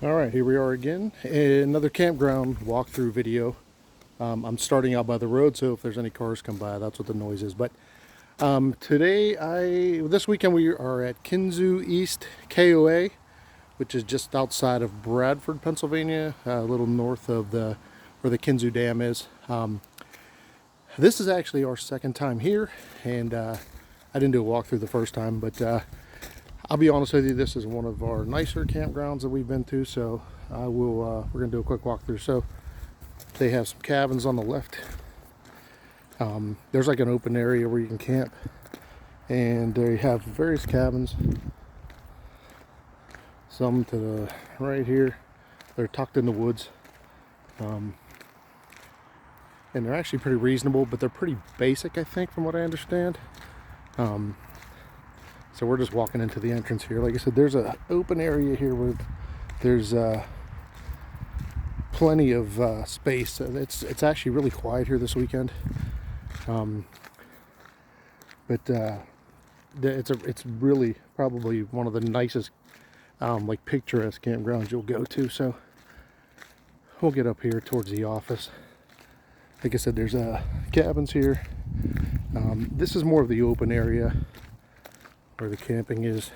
All right, here we are again. Another campground walkthrough video. I'm starting out by the road, so if there's any cars come by, that's what the noise is. But this weekend we are at Kinzua East KOA, which is just outside of Bradford, Pennsylvania, a little north of where the Kinzua Dam is. This is actually our second time here, and I didn't do a walkthrough the first time, but I'll be honest with you, this is one of our nicer campgrounds that we've been to, so we're gonna do a quick walkthrough. So they have some cabins on the left. There's like an open area where you can camp, and they have various cabins. Some to the right here. They're tucked in the woods, and they're actually pretty reasonable, but they're pretty basic, I think, from what I understand. So we're just walking into the entrance here. Like I said, there's an open area here where there's plenty of space. It's actually really quiet here this weekend, but it's really probably one of the nicest like picturesque campgrounds you'll go to. So we'll get up here towards the office. Like I said, there's cabins here. This is more of the open area where the camping is,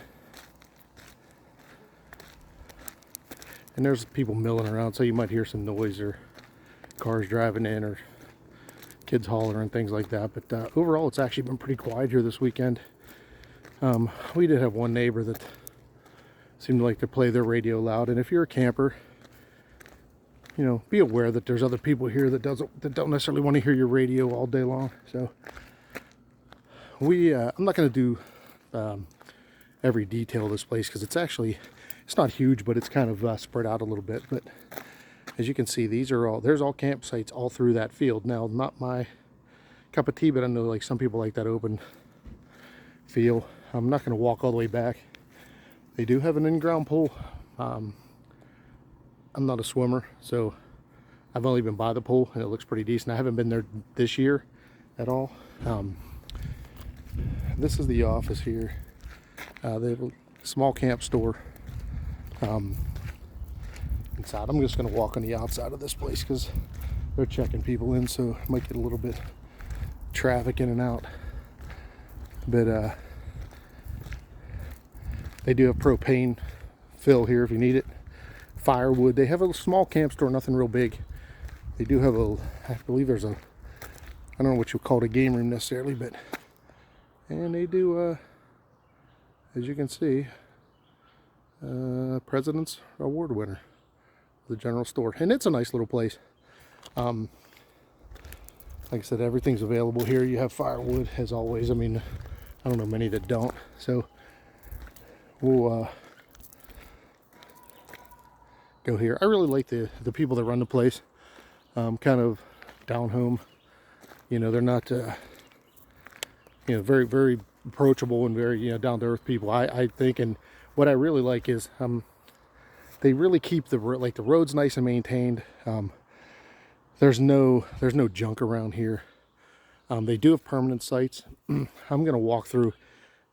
and there's people milling around, so you might hear some noise or cars driving in or kids hollering, things like that. But overall, it's actually been pretty quiet here this weekend. We did have one neighbor that seemed to like to play their radio loud, and if you're a camper, you know, be aware that there's other people here that don't necessarily want to hear your radio all day long. So I'm not going to do every detail of this place, because it's not huge, but it's kind of spread out a little bit. But as you can see, there's all campsites all through that field. Now, not my cup of tea, but I know like some people like that open feel. I'm not going to walk all the way back. They do have an in-ground pool. I'm not a swimmer, so I've only been by the pool, and it looks pretty decent. I haven't been there this year at all. This is the office here. They have a small camp store inside. I'm just going to walk on the outside of this place because they're checking people in, so it might get a little bit traffic in and out. But they do have propane fill here if you need it. Firewood. They have a small camp store, nothing real big. They do have I believe there's I don't know what you call it, a game room necessarily, but and they do, as you can see, President's Award winner, the general store, and it's a nice little place. Like I said, everything's available here. You have firewood as always. I mean, I don't know many that don't. So we'll go here. I really like the people that run the place. Kind of down home. You know, they're not very, very approachable and very, down to earth people, I think. And what I really like is they really keep the roads nice and maintained. There's no junk around here. They do have permanent sites. I'm gonna walk through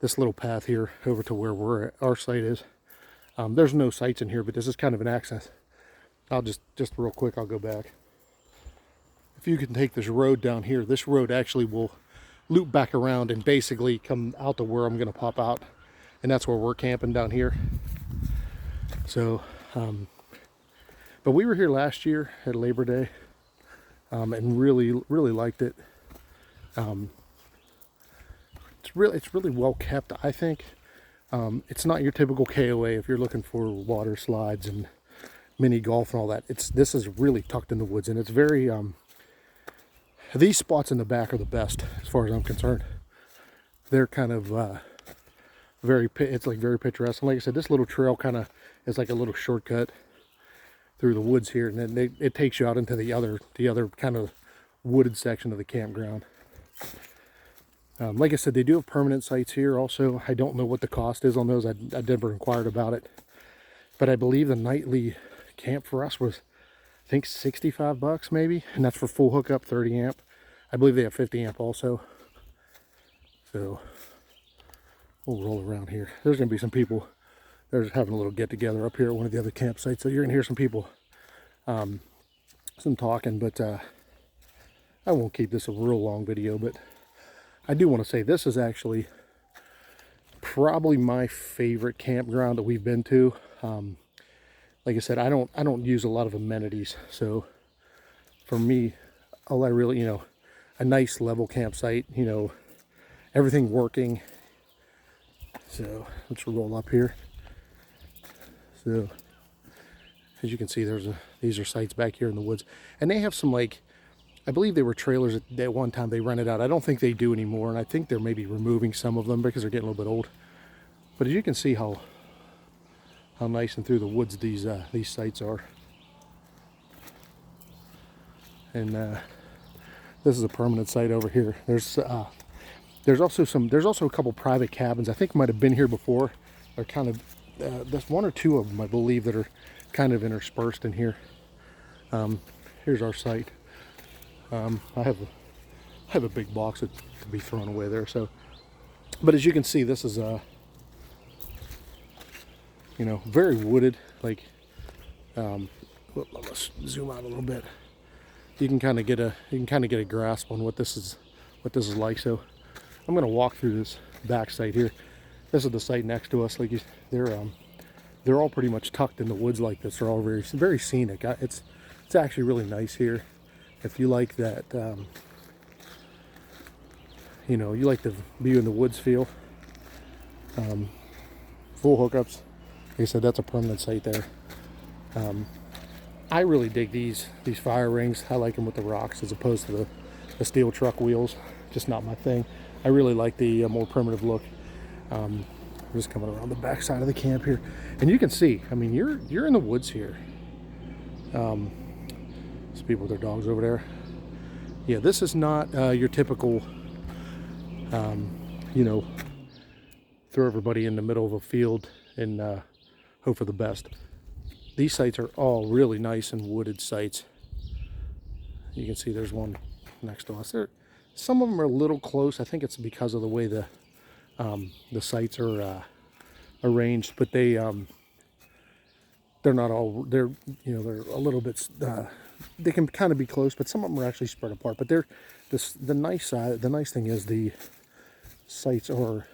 this little path here over to where our site is. There's no sites in here, but this is kind of an access. I'll just real quick, I'll go back. If you can take this road down here, this road actually will loop back around and basically come out to where I'm going to pop out, and that's where we're camping down here. So but we were here last year at Labor Day, and really liked it. It's really well kept, I think. It's not your typical KOA if you're looking for water slides and mini golf and all that. This is really tucked in the woods, and it's very these spots in the back are the best as far as I'm concerned. They're kind of very picturesque. And like I said, this little trail kind of is like a little shortcut through the woods here, and then it takes you out into the other kind of wooded section of the campground. Like I said, they do have permanent sites here also. I don't know what the cost is on those. I never inquired about it, but I believe the nightly camp for us was, I think, $65 maybe, and that's for full hookup, 30 amp. I believe they have 50 amp also. So we'll roll around here. There's gonna be some people they're just having a little get together up here at one of the other campsites. So you're gonna hear some people, some talking, but I won't keep this a real long video. But I do want to say this is actually probably my favorite campground that we've been to. Like I said, I don't use a lot of amenities, so for me, all I really, you know, a nice level campsite, you know, everything working. So let's roll up here. So as you can see, these are sites back here in the woods, and they have some, like, I believe they were trailers at one time they rented out. I don't think they do anymore, and I think they're maybe removing some of them because they're getting a little bit old. But as you can see how nice and through the woods these sites are. And this is a permanent site over here. There's also a couple private cabins. I think might have been here before. They're kind of there's one or two of them, I believe, that are kind of interspersed in here. Here's our site. I have a big box that could be thrown away there. So, but as you can see, this is you know, very wooded. Like, let's zoom out a little bit. You can kind of get a grasp on what this is like. So, I'm going to walk through this back site here. This is the site next to us. Like, they're all pretty much tucked in the woods like this. They're all very scenic. It's actually really nice here. If you like that, you know, you like the view in the woods feel. Full hookups. Like I said, that's a permanent site there. I really dig these fire rings. I like them with the rocks as opposed to the steel truck wheels. Just not my thing. I really like the more primitive look. I'm just coming around the back side of the camp here, and you can see, I mean, you're in the woods here. There's people with their dogs over there. Yeah, this is not your typical, you know, throw everybody in the middle of a field and hope for the best. These sites are all really nice and wooded sites. You can see there's one next to us. Some of them are a little close. I think it's because of the way the sites are arranged, but they're not all, they're, you know, they're a little bit, they can kind of be close, but some of them are actually spread apart. But the nice thing is the sites are,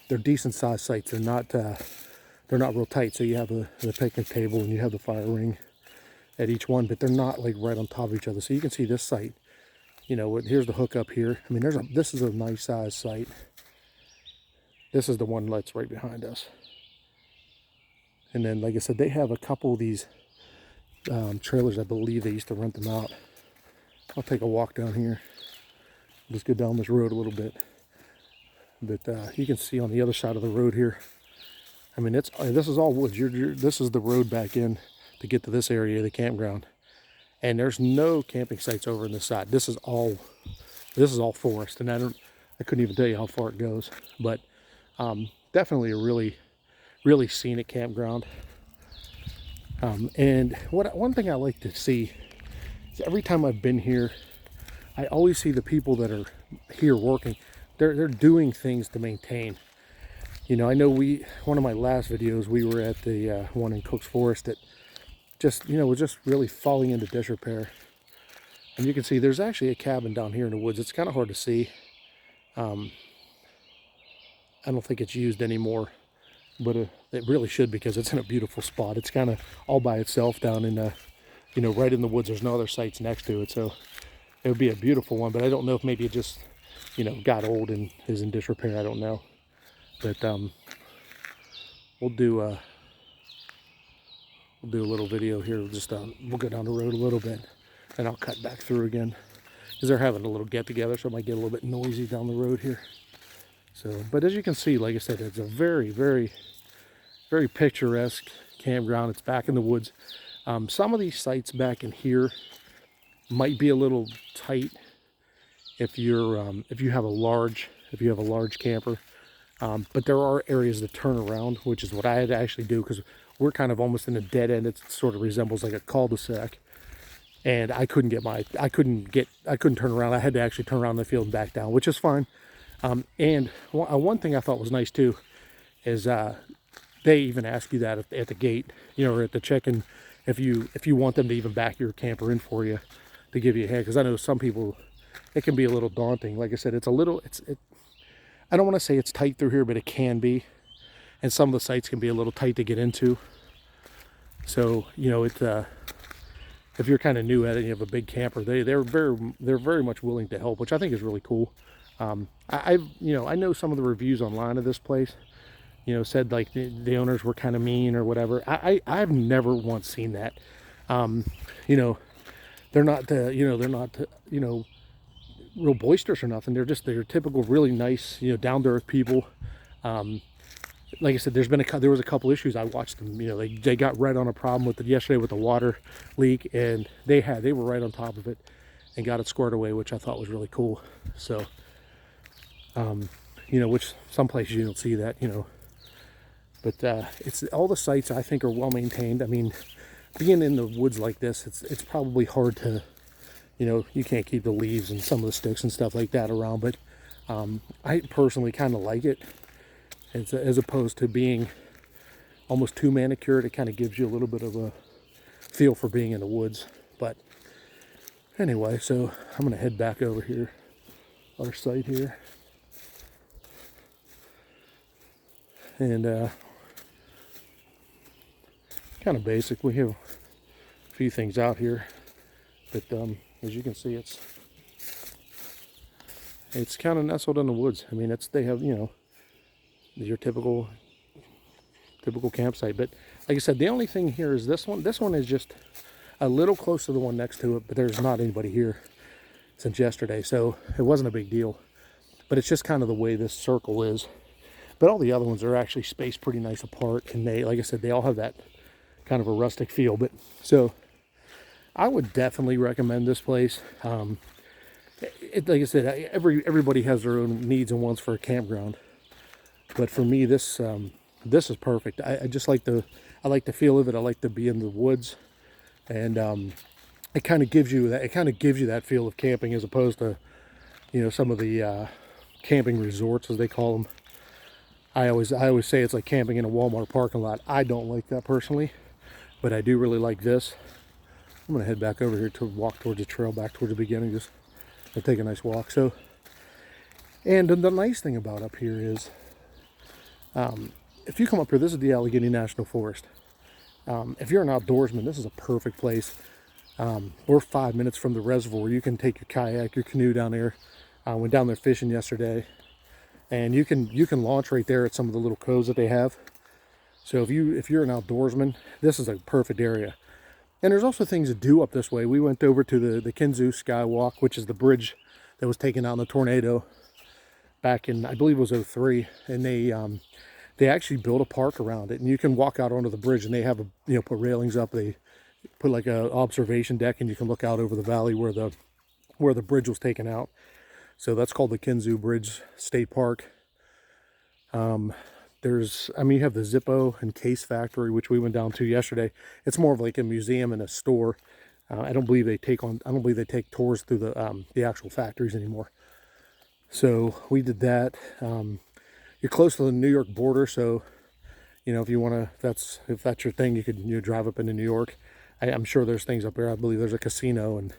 they're decent sized sites. They're not real tight. So you have the picnic table and you have the fire ring at each one, but they're not like right on top of each other. So you can see this site, you know, here's the hookup here. I mean, this is a nice size site. This is the one that's right behind us. And then, like I said, they have a couple of these trailers. I believe they used to rent them out. I'll take a walk down here. Just go down this road a little bit. But you can see on the other side of the road here, I mean, this is all woods. This is the road back in to get to this area of the campground. And there's no camping sites over on this side. This is all forest, and I couldn't even tell you how far it goes. But definitely a really scenic campground. And one thing I like to see is every time I've been here, I always see the people that are here working. They're doing things to maintain. You know, I know one of my last videos, we were at the one in Cook's Forest that just, you know, was just really falling into disrepair. And you can see there's actually a cabin down here in the woods. It's kind of hard to see. I don't think it's used anymore, but it really should, because it's in a beautiful spot. It's kind of all by itself down in you know, right in the woods. There's no other sites next to it, so it would be a beautiful one. But I don't know if maybe it just, you know, got old and is in disrepair. I don't know. But we'll do a little video here. Just we'll go down the road a little bit, and I'll cut back through again, because they're having a little get together, so it might get a little bit noisy down the road here. So, but as you can see, like I said, it's a very picturesque campground. It's back in the woods. Some of these sites back in here might be a little tight if you have a large camper. But there are areas that turn around, which is what I had to actually do, because we're kind of almost in a dead end. It sort of resembles like a cul-de-sac, and I couldn't turn around. I had to actually turn around the field and back down, which is fine. And one thing I thought was nice too is they even ask you that at the gate, you know, or at the check-in, if you want them to even back your camper in for you to give you a hand, because I know some people, it can be a little daunting. Like I said, it's a little, I don't want to say it's tight through here, but it can be, and some of the sites can be a little tight to get into. So, you know, if you're kind of new at it and you have a big camper, they're very much willing to help, which I think is really cool. You know, I know some of the reviews online of this place, you know, said like the owners were kind of mean or whatever. I've never once seen that. You know, they're not you know, real boisterous or nothing. They're typical, really nice, you know, down to earth people. Like I said, there was a couple issues. I watched them. You know, they got right on a problem with yesterday with the water leak, and they were right on top of it and got it squared away, which I thought was really cool. So, you know, which some places you don't see that, you know. But it's all the sites I think are well maintained. I mean, being in the woods like this, it's probably hard to, you know, you can't keep the leaves and some of the sticks and stuff like that around. But I personally kind of like it. As opposed to being almost too manicured, it kind of gives you a little bit of a feel for being in the woods. But anyway, so I'm going to head back over here, our site here. And kind of basic. We have a few things out here. But as you can see, it's kind of nestled in the woods. I mean, they have, you know, your typical campsite. But like I said, the only thing here is this one is just a little close to the one next to it, but there's not anybody here since yesterday, so it wasn't a big deal. But it's just kind of the way this circle is. But all the other ones are actually spaced pretty nice apart, and like I said, they all have that kind of a rustic feel. But so I would definitely recommend this place. Like I said, everybody has their own needs and wants for a campground. But for me, this is perfect. I just like the feel of it. I like to be in the woods, and it kind of gives you that feel of camping, as opposed to, you know, some of the camping resorts, as they call them. I always say it's like camping in a Walmart parking lot. I don't like that personally, but I do really like this. I'm gonna head back over here to walk towards the trail, back towards the beginning, just to take a nice walk. So, and the nice thing about up here is, if you come up here, this is the Allegheny National Forest. If you're an outdoorsman, this is a perfect place. We're 5 minutes from the reservoir. You can take your kayak, your canoe down there. Went down there fishing yesterday, and you can launch right there at some of the little coves that they have. So if you're an outdoorsman, this is a perfect area. And there's also things to do up this way. We went over to the Kinzua Skywalk, which is the bridge that was taken out in the tornado back in, I believe it was 03, and they actually built a park around it, and you can walk out onto the bridge, and they have put railings up. They put like a observation deck, and you can look out over the valley where the bridge was taken out. So that's called the Kinzua Bridge State Park. You have the Zippo and Case Factory, which we went down to yesterday. It's more of like a museum and a store. I don't believe they take tours through the actual factories anymore. So we did that. You're close to the New York border, so you know, if that's your thing, you could drive up into New York. I'm sure there's things up there. I believe there's a casino, and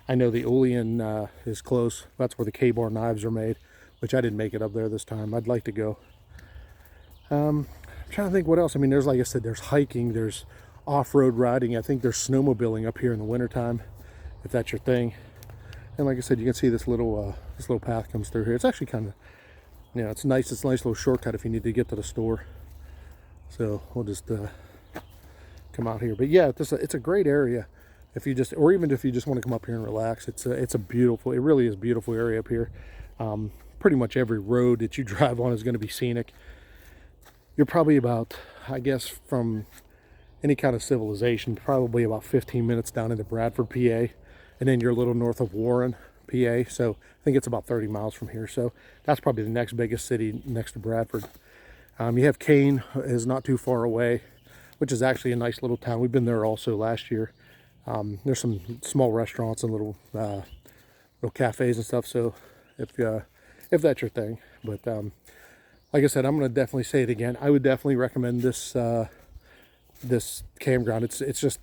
I know the Olean is close. That's where the K-Bar knives are made, which I didn't make it up there this time. I'd like to go. I'm trying to think what else. I mean, like I said, there's hiking, there's off-road riding. I think there's snowmobiling up here in the wintertime, if that's your thing. And like I said, you can see this little path comes through here. It's actually kind of, you know, it's nice. It's a nice little shortcut if you need to get to the store. So we'll just come out here. But yeah, it's a great area even if you just want to come up here and relax. It really is a beautiful area up here. Pretty much every road that you drive on is going to be scenic. You're probably about, I guess, from any kind of civilization, probably about 15 minutes down into Bradford, PA, and then you're a little north of Warren, PA. So I think it's about 30 miles from here. So that's probably the next biggest city next to Bradford. You have Kane is not too far away, which is actually a nice little town. We've been there also last year. There's some small restaurants and little cafes and stuff. So if that's your thing, but like I said, I'm going to definitely say it again. I would definitely recommend this this campground. It's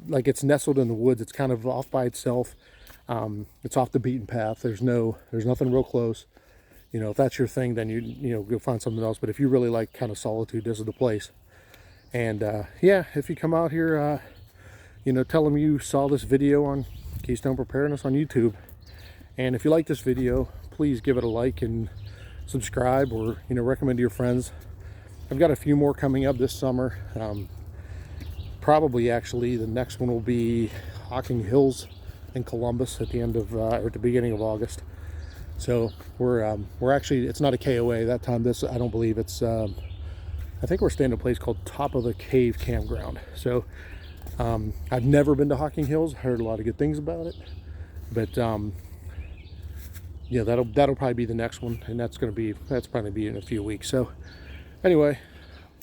like it's nestled in the woods. It's kind of off by itself. It's off the beaten path. There's nothing real close. You know, if that's your thing, then you know, go find something else. But if you really like kind of solitude, this is the place. And yeah, if you come out here, you know, tell them you saw this video on Keystone Preparedness on YouTube. And if you like this video, please give it a like and subscribe, or, you know, recommend to your friends. I've got a few more coming up this summer. Probably actually the next one will be Hocking Hills in Columbus at the end of or at the beginning of August. So we're actually, it's not a KOA that time. This, I don't believe it's I think we're staying at a place called Top of the Cave Campground. So I've never been to Hocking Hills. Heard a lot of good things about it, but yeah, that'll probably be the next one, and that's probably be in a few weeks. So anyway,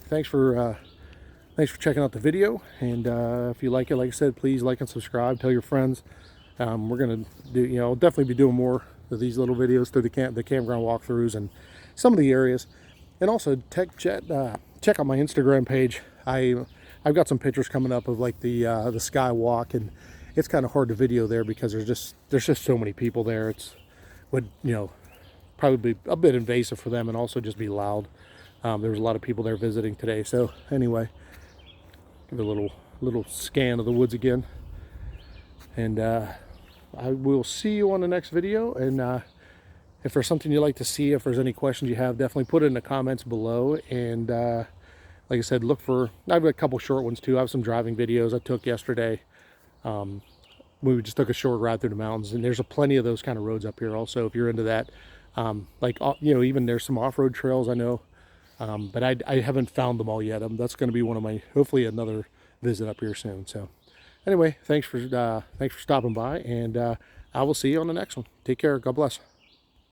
thanks for checking out the video, and if you like it, like I said, please like and subscribe. Tell your friends. We're gonna do, you know, definitely be doing more of these little videos through the campground walkthroughs and some of the areas, and also check out my Instagram page. I've got some pictures coming up of like the sky walk, and it's kind of hard to video there because there's just so many people there. Would, you know, probably be a bit invasive for them, and also just be loud. There was a lot of people there visiting today. So anyway, give a little scan of the woods again, and I will see you on the next video. And if there's something you'd like to see, if there's any questions you have, definitely put it in the comments below. And like I said, I've got a couple short ones too. I have some driving videos I took yesterday. We just took a short ride through the mountains, and there's plenty of those kind of roads up here also, if you're into that. Like, you know, even there's some off-road trails I know, but I haven't found them all yet. That's going to be one of my, hopefully another visit up here soon. So anyway, thanks for stopping by, and I will see you on the next one. Take care. God bless.